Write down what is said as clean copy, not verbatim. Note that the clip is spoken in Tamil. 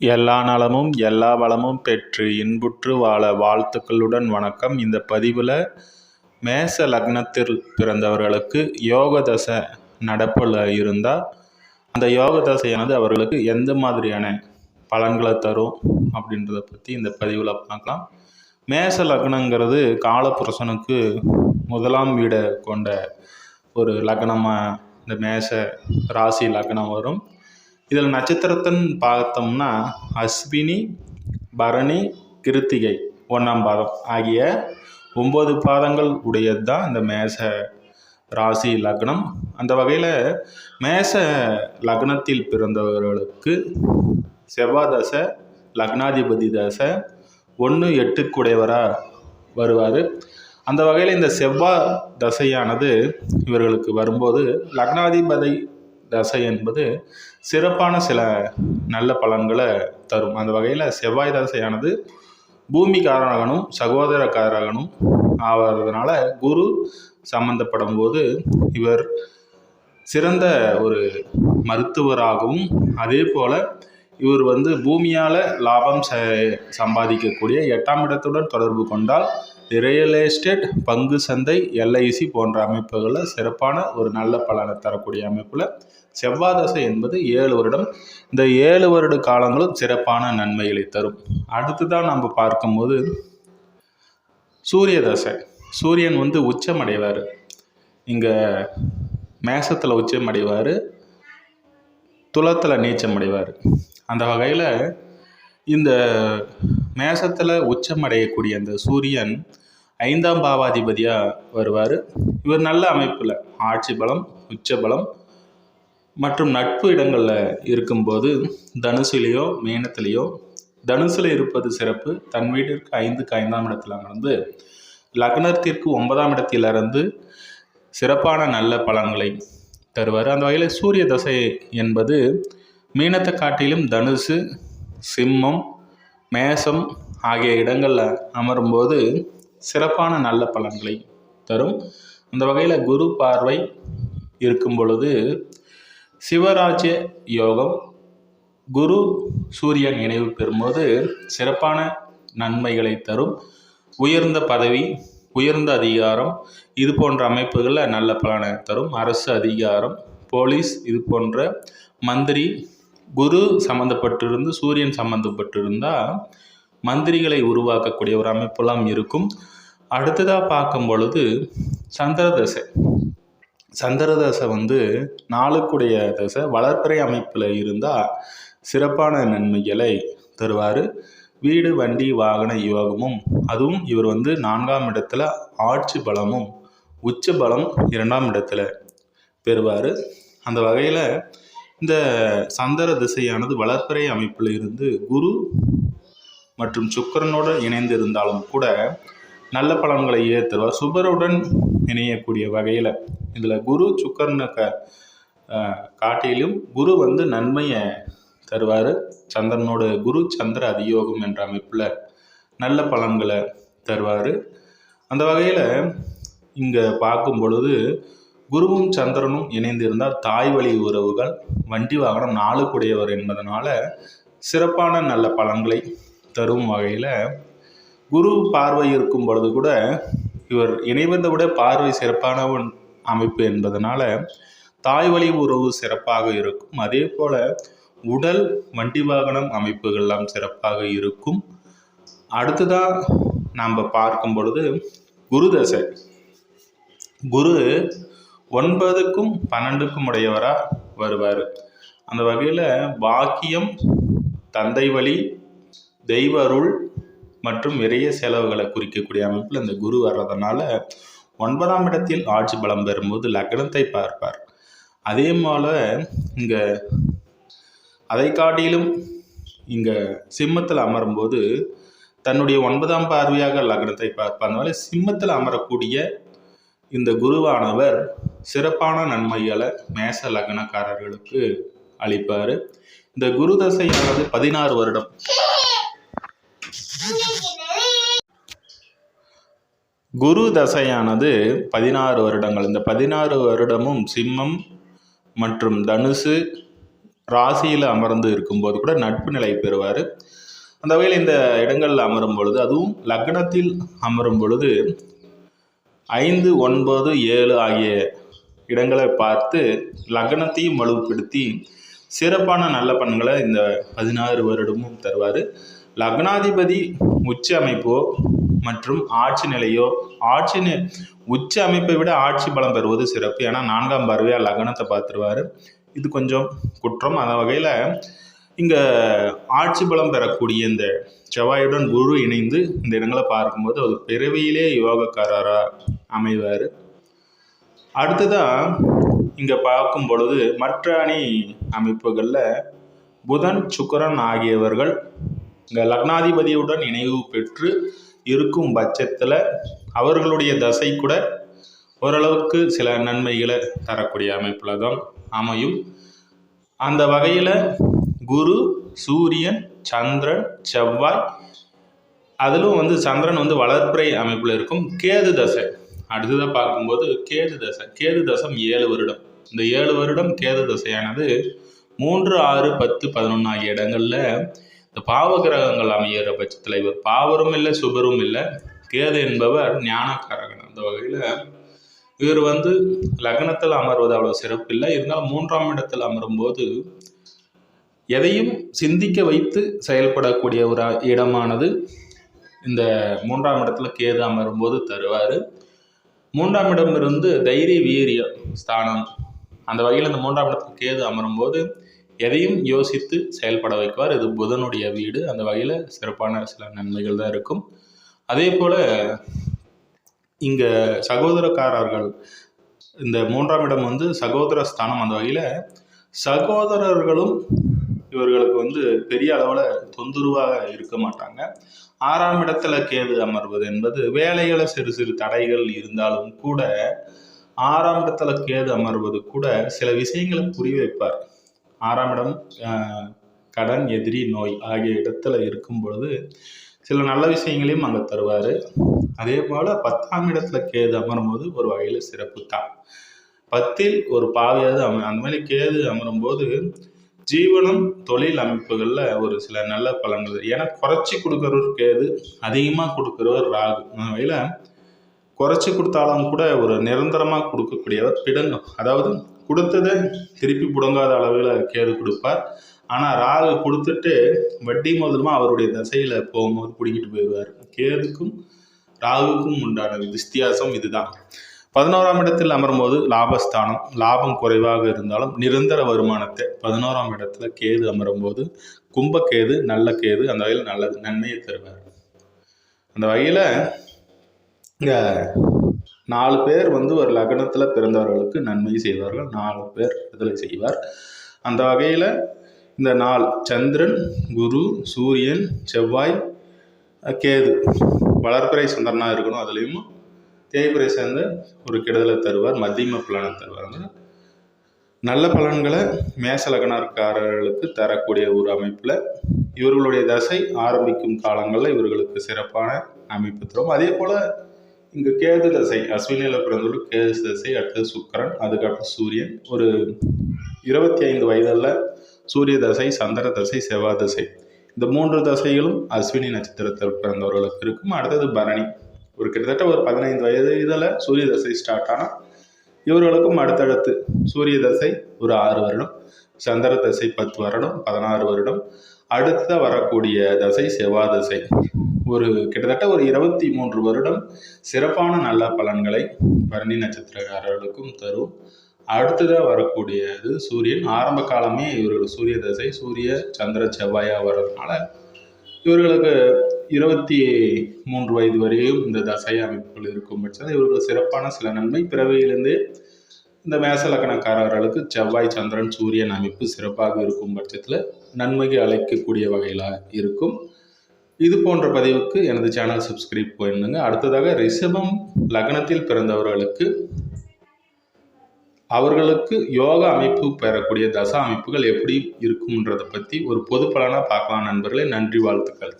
எல்லா நலமும் எல்லா வளமும் பெற்று இன்புற்று வாழ வாழ்த்துக்களுடன் வணக்கம். இந்த பதிவில் மேச லக்னத்தில் பிறந்தவர்களுக்கு யோக தசை நடப்பில் இருந்தால் அந்த யோக தசையானது அவர்களுக்கு எந்த மாதிரியான பலன்களை தரும் அப்படின்றத பற்றி இந்த பதிவில் பார்க்கலாம். மேச லக்னங்கிறது காலபுருஷனுக்கு முதலாம் வீடை கொண்ட ஒரு லக்னமாக இந்த மேச ராசி லக்னம் வரும். இதில் நட்சத்திரத்தின் பார்த்தோம்னா அஸ்வினி, பரணி, கிருத்திகை 1ஆம் பாதம் ஆகிய 9 பாதங்கள் உடையது தான் இந்த மேச ராசி லக்னம். அந்த வகையில் மேச லக்னத்தில் பிறந்தவர்களுக்கு செவ்வாய் தசை லக்னாதிபதி தசை 1-8 வருவார். அந்த வகையில் இந்த செவ்வாய் தசையானது இவர்களுக்கு வரும்போது லக்னாதிபதி தசை என்பது சிறப்பான சில நல்ல பலன்களை தரும். அந்த வகையில் செவ்வாய் தசையானது பூமிகாரகனும் சகோதரக்காரகனும் ஆவறதுனால குரு சம்பந்தப்படும் போது இவர் சிறந்த ஒரு மருத்துவராகவும் அதே போல் இவர் பூமியால் லாபம் சம்பாதிக்கக்கூடிய 8ஆம் இடத்துடன் தொடர்பு கொண்டால் ரியல் எஸ்டேட், பங்கு சந்தை, எல்ஐசி போன்ற அமைப்புகளில் சிறப்பான ஒரு நல்ல பலனை தரக்கூடிய அமைப்பில் செவ்வாய் தசை என்பது 7 வருடம். இந்த 7 வருட காலங்களும் சிறப்பான நன்மைகளை தரும். அடுத்துதான் நம்ம பார்க்கும்போது சூரிய தசை. சூரியன் உச்சமடைவார். இங்கே மேசத்தில் உச்சமடைவார், துலத்தில் நீச்சமடைவார். அந்த வகையில் இந்த மேசத்தில் உச்சமடையக்கூடிய அந்த சூரியன் 5ஆம் பாவாதிபதியாக வருவார். இவர் நல்ல அமைப்பில் ஆட்சி பலம், உச்ச பலம் மற்றும் நட்பு இடங்களில் இருக்கும்போது தனுசுலேயோ மீனத்திலேயோ, தனுசில் இருப்பது சிறப்பு. தன் வீட்டிற்கு 5க்கு 5ஆம் இடத்துல அமர்ந்து லக்னத்திற்கு 9ஆம் இடத்திலிருந்து சிறப்பான நல்ல பலன்களை தருவார். அந்த வகையில் சூரிய தசை என்பது மீனத்தை காட்டிலும் தனுசு, சிம்மம், மேசம் ஆகிய இடங்களில் அமரும்போது சிறப்பான நல்ல பலன்களை தரும். அந்த வகையில் குரு பார்வை இருக்கும் பொழுது சிவராஜ்ய யோகம், குரு சூரியன் இணைவு பெறும்போது சிறப்பான நன்மைகளை தரும். உயர்ந்த பதவி, உயர்ந்த அதிகாரம் இது போன்ற அமைப்புகளில் நல்ல பலனை தரும். அரசு அதிகாரம், போலீஸ் இது போன்ற மந்திரி, குரு சம்மந்தப்பட்டிருந்து சூரியன் சம்மந்தப்பட்டிருந்தால் மந்திரிகளை உருவாக்கக்கூடிய ஒரு அமைப்பெல்லாம் இருக்கும். அடுத்ததாக பார்க்கும் பொழுது சந்திர தசை. சந்திர தசை 4க்குடைய தசை. வளர்ப்பிறை அமைப்பில் இருந்தால் சிறப்பான நன்மைகளை தருவார். வீடு, வண்டி, வாகன யோகமும், அதுவும் இவர் 4ஆம் இடத்துல ஆட்சி பலமும் உச்ச பலம் 2ஆம் இடத்துல பெறுவார். அந்த வகையில் இந்த சந்திர திசையானது வளர்ப்பிறை அமைப்பில் இருந்து குரு மற்றும் சுக்கிரனோடு இணைந்து இருந்தாலும் கூட நல்ல பலன்களை தருவார். சுபருடன் இணையக்கூடிய வகையில் இதில் குரு சுக்கிரனை காட்டிலும் குரு நன்மையை தருவார். சந்திரனோட குரு சந்திர அதியோகம் என்ற அமைப்பில் நல்ல பலன்களை தருவார். அந்த வகையில் இங்கே பார்க்கும் பொழுது குருவும் சந்திரனும் இணைந்து இருந்தால் தாய் வழி உறவுகள், வண்டி வாகனம் 4க்குடையவர் என்பதனால சிறப்பான நல்ல பலன்களை தரும் வகையில் குரு பார்வை இருக்கும் பொழுது கூட இவர் இணைவதை விட பார்வை சிறப்பான அமைப்பு என்பதனால தாய் வழி உறவு சிறப்பாக இருக்கும். அதே போல் உடல், வண்டி வாகனம் அமைப்புகள்லாம் சிறப்பாக இருக்கும். அடுத்ததாக நாம் பார்க்கும் பொழுது குரு தசை. குரு 9க்கும் 12க்கும் உடையவராக வருவார். அந்த வகையில் பாக்கியம், தந்தை வழி, தெய்வ அருள் மற்றும் நிறைய செலவுகளை குறிக்கக்கூடிய அமைப்பில் இந்த குரு வர்றதுனால 9ஆம் இடத்தில் ஆட்சி பலம் பெறும்போது லக்னத்தை பார்ப்பார். அதே போல் இங்கே அதை காட்டிலும் இங்கே சிம்மத்தில் அமரும்போது தன்னுடைய 9ஆம் பார்வையாக லக்னத்தை பார்ப்பார். அதனால சிம்மத்தில் அமரக்கூடிய இந்த குருவானவர் சிறப்பான நன்மைகளை மேச லக்னக்காரர்களுக்கு அளிப்பார். இந்த குரு தசையானது 16 வருடம். குரு தசையானது 16 வருடங்கள். இந்த 16 வருடமும் சிம்மம் மற்றும் தனுசு, ராசியில் அமர்ந்து இருக்கும்போது கூட நட்பு நிலை பெறுவார். அந்த வகையில் இந்த இடங்களில் அமரும் பொழுது, அதுவும் லக்னத்தில் அமரும் பொழுது 5, 9, 7 ஆகிய இடங்களை பார்த்து லக்னத்தையும் வலுப்படுத்தி சிறப்பான நல்ல பலன்களை இந்த 16 வருடமும் தருவார். லக்னாதிபதி உச்ச அமைப்போ மற்றும் ஆட்சி நிலையோ, உச்ச அமைப்பை விட ஆட்சி பலம் பெறுவது சிறப்பு. ஏன்னா 4ஆம் பார்வையாக லக்னத்தை பார்த்துருவார். இது கொஞ்சம் குற்றம். அந்த வகையில் இங்கே ஆட்சி பலம் பெறக்கூடிய இந்த செவ்வாயுடன் குரு இணைந்து இந்த இடங்களை பார்க்கும்போது அது பிறவியிலே யோகக்காரராக அமைவார். அடுத்ததாக இங்கே பார்க்கும் பொழுது மற்ற அணி அமைப்புகளில் புதன், சுக்கிரன் ஆகியவர்கள் இங்கே லக்னாதிபதியுடன் இணைவு பெற்று இருக்கும் பட்சத்தில் அவர்களுடைய தசை கூட ஓரளவுக்கு சில நன்மைகளை தரக்கூடிய அமைப்பில் தான் அமையும். அந்த வகையில் குரு, சூரியன், சந்திரன், செவ்வாய், அதிலும் சந்திரன் வளர்ப்பிறை அமைப்பில் இருக்கும். கேது தசை அடுத்ததாக பார்க்கும்போது கேது தசம் 7 வருடம். இந்த 7 வருடம் கேது தசையானது 3, 6, 10, 11 ஆகிய இடங்களில் இந்த பாவ கிரகங்கள் அமைகிற பட்சத்தில் இவர் பாவரும் இல்லை, சுபரும் இல்லை. கேது என்பவர் ஞானக்காரகன். அந்த வகையில் இவர் லக்னத்தில் அமர்வது அவ்வளோ சிறப்பு இல்லை. இருந்தாலும் 3ஆம் இடத்தில் அமரும்போது எதையும் சிந்திக்க வைத்து செயல்படக்கூடிய ஒரு இடமானது இந்த 3ஆம் இடத்துல கேது அமரும்போது தருவார். 3ஆம் இடம் இருந்து தைரிய வீரிய ஸ்தானம். அந்த வகையில் இந்த 3ஆம் இடத்துல கேது அமரும்போது எதையும் யோசித்து செயல்பட வைக்குவார். இது புதனுடைய வீடு. அந்த வகையில் சிறப்பான சில நன்மைகள் தான் இருக்கும். அதே போல் இங்கே சகோதரக்காரர்கள், இந்த 3ஆம் இடம் சகோதர ஸ்தானம். அந்த வகையில் சகோதரர்களும் இவர்களுக்கு பெரிய அளவில் தொந்தரவாக இருக்க மாட்டாங்க. 6ஆம் இடத்துல கேது அமர்வது என்பது வேலைகளை சிறு சிறு தடைகள் இருந்தாலும் கூட 6ஆம் இடத்துல கேது அமர்வது கூட சில விஷயங்களை புரிய வைப்பார். 6ஆம் இடம் கடன், எதிரி, நோய் ஆகிய இடத்துல இருக்கும் பொழுது சில நல்ல விஷயங்களையும் அங்கே தருவார். அதே போல் 10ஆம் இடத்துல கேது அமரும்போது ஒரு வகையில் சிறப்பு தான். 10ல் ஒரு பாவையாவது அந்த மாதிரி கேது அமரும்போது ஜீவனம், தொழில் அமைப்புகளில் ஒரு சில நல்ல பலன்கள். ஏன்னா குறைச்சி கொடுக்குறவர் கேது, அதிகமாக கொடுக்குறவர் ராகு. அந்த வகையில் குறைச்சி கொடுத்தாலும் கூட ஒரு நிரந்தரமாக கொடுக்கக்கூடியவர் பிடங்கம். அதாவது கொடுத்ததை திருப்பி புடுங்காத அளவில் கேது கொடுப்பார். ஆனால் ராகு கொடுத்துட்டு வட்டி முதலுமா அவருடைய தசையில் போகும்போது பிடிக்கிட்டு போயிடுவார். கேதுக்கும் ராகுக்கும் உண்டான வித்தியாசம் இதுதான். 11ஆம் இடத்தில் அமரும்போது லாபஸ்தானம். லாபம் குறைவாக இருந்தாலும் நிரந்தர வருமானத்தை 11ஆம் இடத்துல கேது அமரும்போது கும்பக்கேது, நல்ல கேது, அந்த வகையில் நல்ல நன்மையை தருவார். அந்த வகையில் இங்கே 4 பேர் ஒரு லக்னத்தில் பிறந்தவர்களுக்கு நன்மை செய்வார்கள். 4 பேர் விடுதலை செய்வார். அந்த வகையில் இந்த 4 சந்திரன், குரு, சூரியன், செவ்வாய், கேது வளர்ப்பிறை சந்திரனாக இருக்கணும். அதுலேயும் தேய்பிறை சேர்ந்து ஒரு கெடுதலை தருவார், மத்தியம பலனை தருவார். நல்ல பலன்களை மேச லக்னக்காரர்களுக்கு தரக்கூடிய ஒரு அமைப்பில் இவர்களுடைய தசை ஆரம்பிக்கும் காலங்களில் இவர்களுக்கு சிறப்பான அமைப்பு தரும். அதே போல் இங்கே கேது தசை, அஸ்வினியில் பிறந்தவர்கள் கேது தசை, அடுத்தது சுக்கிரன், அதுக்கப்புறம் சூரியன். ஒரு 25 வயதில் சூரிய தசை, சந்திர தசை, செவ்வாய் தசை, இந்த 3 தசைகளும் அஸ்வினி நட்சத்திரத்தில் பிறந்தவர்களுக்கு இருக்கும். அடுத்தது பரணி. ஒரு கிட்டத்தட்ட ஒரு 15 வயது இதில் சூரிய தசை ஸ்டார்ட் ஆனால் இவர்களுக்கும் அடுத்தடுத்து சூரிய தசை ஒரு 6 வருடம், சந்திர தசை 10 வருடம், 16 வருடம், அடுத்த வரக்கூடிய தசை செவ்வாய் தசை ஒரு கிட்டத்தட்ட ஒரு 23 வருடம் சிறப்பான நல்ல பலன்களை பரணி நட்சத்திரக்காரர்களுக்கும் தரும். அடுத்ததாக வரக்கூடியது சூரியன். ஆரம்ப காலமே இவர்கள் சூரிய தசை, சூரிய சந்திர செவ்வாயாக வர்றதுனால இவர்களுக்கு 23 வயது வரையும் இந்த தசை அமைப்புகள் இருக்கும் பட்சத்தில் இவர்கள் சிறப்பான சில நன்மை. பிறவியிலிருந்து இந்த மேச லக்னக்காரர்களுக்கு செவ்வாய், சந்திரன், சூரியன் அமைப்பு சிறப்பாக இருக்கும் பட்சத்தில் நன்மைக்கு அழைக்கக்கூடிய வகையில் இருக்கும். இது போன்ற பதிவுக்கு எனது சேனல் சப்ஸ்கிரைப் பண்ணுங்க. அடுத்ததாக ரிஷபம் லக்னத்தில் பிறந்தவர்களுக்கு அவர்களுக்கு யோகா அமைப்பு பெறக்கூடிய தசா அமைப்புகள் எப்படி இருக்கும்ன்றதை பற்றி ஒரு பொது பலனாக பார்க்கலாம் நண்பர்களே. நன்றி, வாழ்த்துக்கள்.